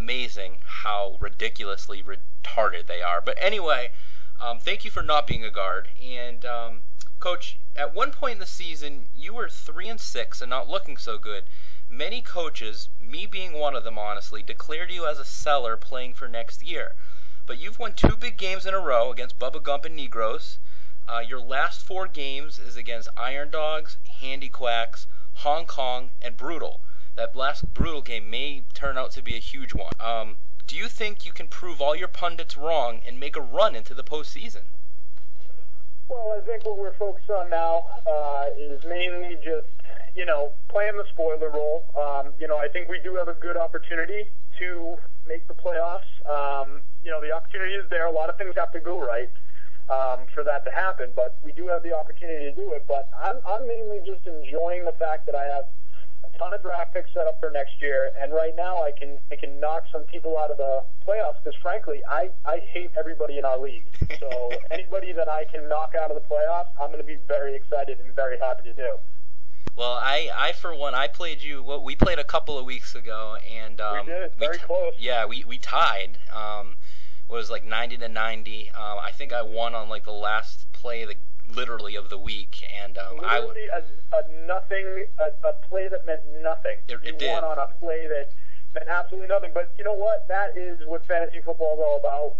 amazing how ridiculously retarded they are. But anyway, thank you for not being a guard. And Coach, at one point in the season, you were 3-6 and not looking so good. Many coaches, me being one of them honestly, declared you as a seller playing for next year. But you've won 2 big games in a row against Bubba Gump and Negroes. Your last 4 games is against Iron Dogs, Handy Quacks, Hong Kong, and Brutal. That last Brutal game may turn out to be a huge one. Do you think you can prove all your pundits wrong and make a run into the postseason? Well, I think what we're focused on now is mainly just, playing the spoiler role. I think we do have a good opportunity to make the playoffs. The opportunity is there. A lot of things have to go right for that to happen, but we do have the opportunity to do it. But I'm mainly just enjoying the fact that I have a ton of draft picks set up for next year, and right now I can knock some people out of the playoffs because, frankly, I hate everybody in our league. So anybody that I can knock out of the playoffs, I'm going to be very excited and very happy to do. Well, I for one, I played you. Well, we played a couple of weeks ago, and we did very close. Yeah, we tied. It was like 90-90. I think I won on like the last play, literally of the week, and literally a play that meant nothing. It did. Won on a play that meant absolutely nothing. But you know what? That is what fantasy football is all about.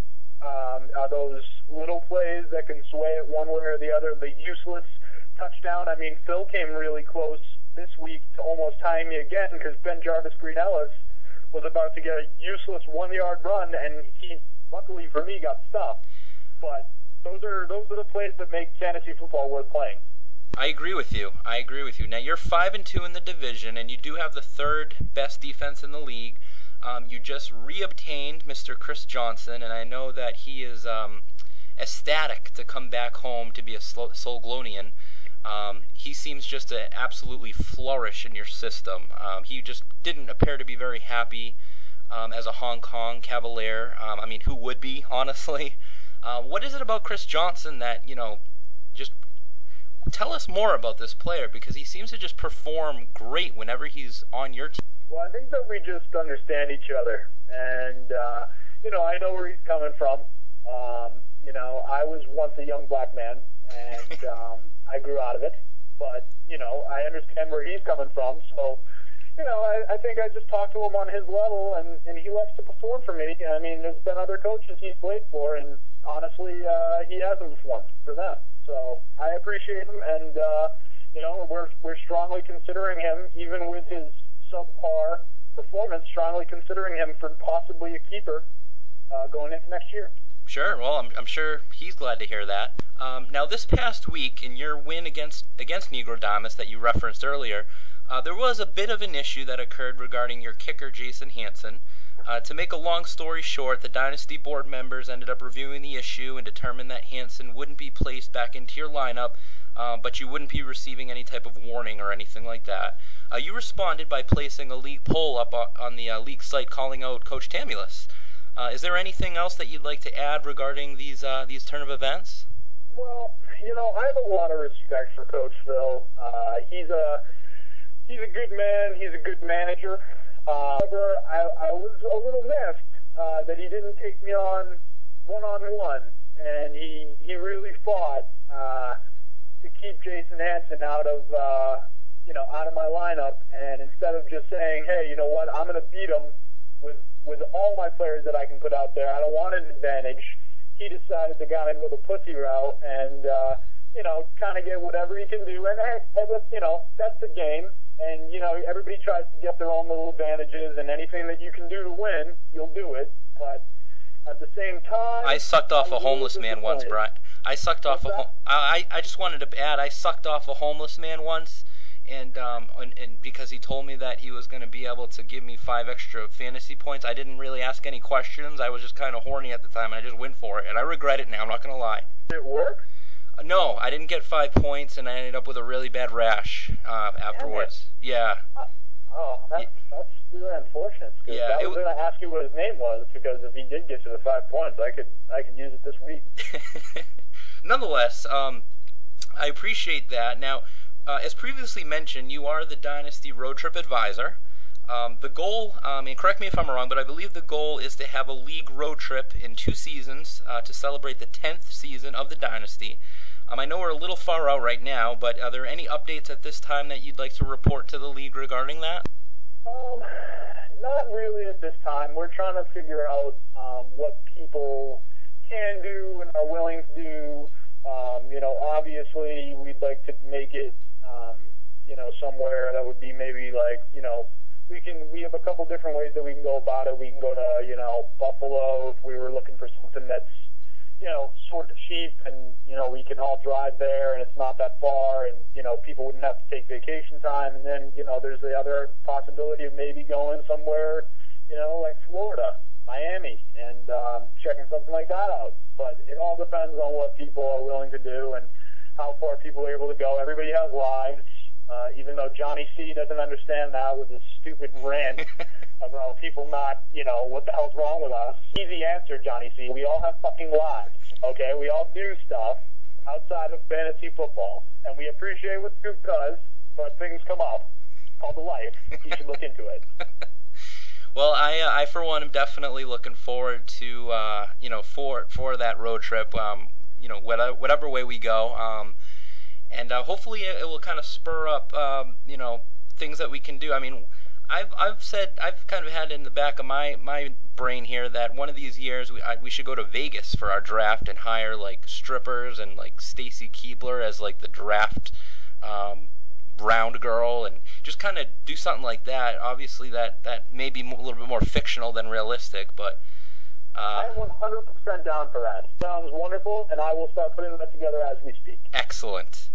Are those little plays that can sway it one way or the other? The useless touchdown. I mean, Phil came really close this week to almost tying me again because Ben Jarvis Green Ellis was about to get a useless 1-yard run, and he, luckily for me, got stopped. But those are the plays that make fantasy football worth playing. I agree with you. Now you're 5-2 in the division, and you do have the 3rd best defense in the league. You just reobtained Mr. Chris Johnson, and I know that he is ecstatic to come back home to be a Solglonian. He seems just to absolutely flourish in your system. He just didn't appear to be very happy as a Hong Kong Cavalier. Who would be, honestly? What is it about Chris Johnson that, just tell us more about this player, because he seems to just perform great whenever he's on your team. Well, I think that we just understand each other, and, I know where he's coming from. I was once a young black man, and I grew out of it, but, I understand where he's coming from, so, I think I just talked to him on his level, and he likes to perform for me. I mean, there's been other coaches he's played for, and honestly, he hasn't performed for them. So I appreciate him, and, we're strongly considering him, even with his subpar performance, strongly considering him for possibly a keeper going into next year. Sure. Well, I'm sure he's glad to hear that. Now, this past week, in your win against Negrodamus that you referenced earlier, there was a bit of an issue that occurred regarding your kicker, Jason Hansen. To make a long story short, the Dynasty board members ended up reviewing the issue and determined that Hansen wouldn't be placed back into your lineup, but you wouldn't be receiving any type of warning or anything like that. You responded by placing a league poll up on the league site calling out Coach Tamulus. Is there anything else that you'd like to add regarding these turn of events? Well, I have a lot of respect for Coach Phil. He's a good man. He's a good manager. However, I was a little miffed that he didn't take me on one-on-one, and he really fought to keep Jason Hansen out of my lineup. And instead of just saying, hey, you know what, I'm going to beat him with all my players that I can put out there, I don't want an advantage, he decided to kind of go the pussy route and kind of get whatever he can do. And hey, that's the game. And, everybody tries to get their own little advantages, and anything that you can do to win, you'll do it. But at the same time, I sucked off a homeless man once, Brian. I just wanted to add, I sucked off a homeless man once, and because he told me that he was going to be able to give me 5 extra fantasy points. I didn't really ask any questions. I was just kind of horny at the time, and I just went for it. And I regret it now. I'm not going to lie. Did it work? No, I didn't get 5 points, and I ended up with a really bad rash afterwards. Yeah. Oh, that's really unfortunate. Yeah, I was going to ask you what his name was, because if he did get you the 5 points, I could use it this week. Nonetheless, I appreciate that. Now, as previously mentioned, you are the Dynasty Road Trip Advisor. The goal, and correct me if I'm wrong, but I believe the goal is to have a league road trip in 2 seasons to celebrate the 10th season of the Dynasty. I know we're a little far out right now, but are there any updates at this time that you'd like to report to the league regarding that? Not really at this time. We're trying to figure out what people can do and are willing to do. Obviously, we'd like to make it, somewhere that would be maybe like, we have a couple different ways that we can go about it. We can go to, Buffalo if we were looking for something that's, sort of cheap and, we can all drive there and it's not that far and, people wouldn't have to take vacation time. And then, there's the other possibility of maybe going somewhere, like Florida, Miami, and checking something like that out. But it all depends on what people are willing to do and how far people are able to go. Everybody has lives, even though Johnny C doesn't understand that with his stupid rant about people not, what the hell's wrong with us. Easy answer, Johnny C. We all have fucking lives, okay? We all do stuff outside of fantasy football, and we appreciate what Scoop does, but things come up called life. You should look into it. Well, I for one am definitely looking forward to for that road trip. Whatever way we go, and hopefully it will kind of spur up things that we can do. I mean, I've kind of had in the back of my brain here that one of these years we should go to Vegas for our draft and hire like strippers and like Stacy Keibler as like the draft round girl and just kind of do something like that. Obviously that may be a little bit more fictional than realistic, but I'm 100% down for that. Sounds wonderful, and I will start putting that together as we speak. Excellent.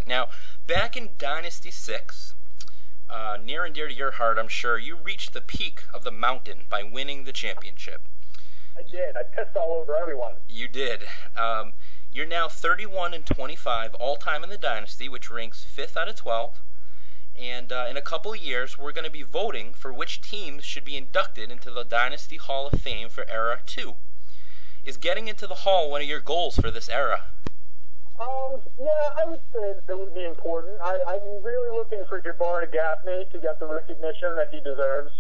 Now, back in Dynasty 6, near and dear to your heart, I'm sure, you reached the peak of the mountain by winning the championship. I did. I pissed all over everyone. You did. You're now 31-25 all-time in the Dynasty, which ranks 5th out of 12. And in a couple of years, we're going to be voting for which teams should be inducted into the Dynasty Hall of Fame for Era 2. Is getting into the Hall one of your goals for this era? Yeah, I would say that would be important. I'm really looking for Jabbar Gaffney to get the recognition that he deserves,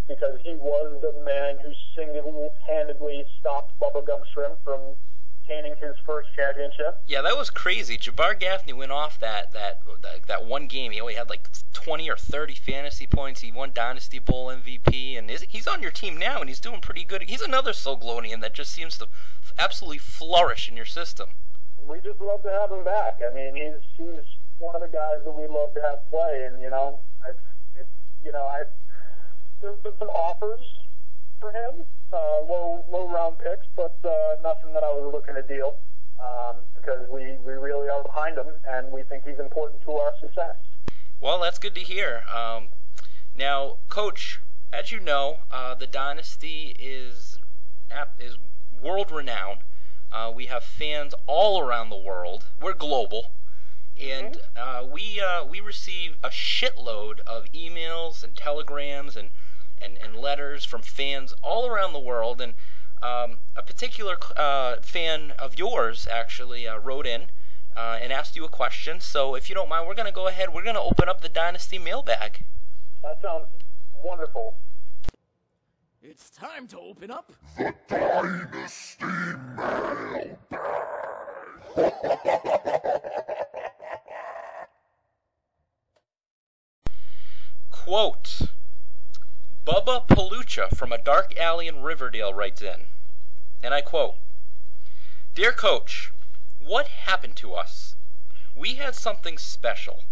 because he was the man who single-handedly stopped Bubba Gump Shrimp from gaining his first championship. Yeah, that was crazy. Jabbar Gaffney went off that one game. He only had like 20 or 30 fantasy points. He won Dynasty Bowl MVP, and he's on your team now, and he's doing pretty good. He's another Soglonian that just seems to absolutely flourish in your system. We just love to have him back. I mean, he's one of the guys that we love to have play, and there's been some offers for him, low round picks, but nothing that I was looking to deal, because we really are behind him, and we think he's important to our success. Well, that's good to hear. Now, Coach, as you know, the Dynasty is world-renowned. We have fans all around the world. We're global. And we receive a shitload of emails and telegrams and letters from fans all around the world. And a particular fan of yours actually wrote in and asked you a question. So if you don't mind, we're going to go ahead. We're going to open up the Dynasty mailbag. That sounds wonderful. It's time to open up the Dynasty mailbag. Quote, Bubba Palucha from a dark alley in Riverdale writes in, and I quote, Dear Coach, what happened to us? We had something special.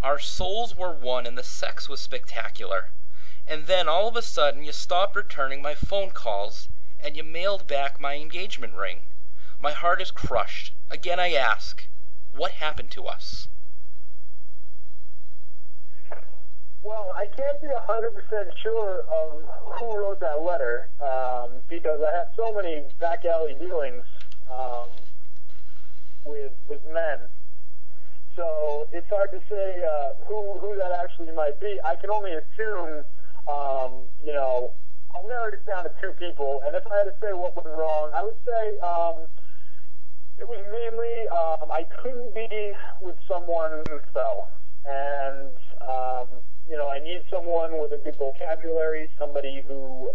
Our souls were one and the sex was spectacular. And then all of a sudden you stopped returning my phone calls and you mailed back my engagement ring. My heart is crushed. Again I ask, what happened to us? Well, I can't be 100% sure of who wrote that letter, because I had so many back alley dealings with men. So it's hard to say who that actually might be. I can only assume, I'll narrow it down to 2 people. And if I had to say what went wrong, I would say it was mainly I couldn't be with someone who fell. And, I need someone with a good vocabulary, somebody who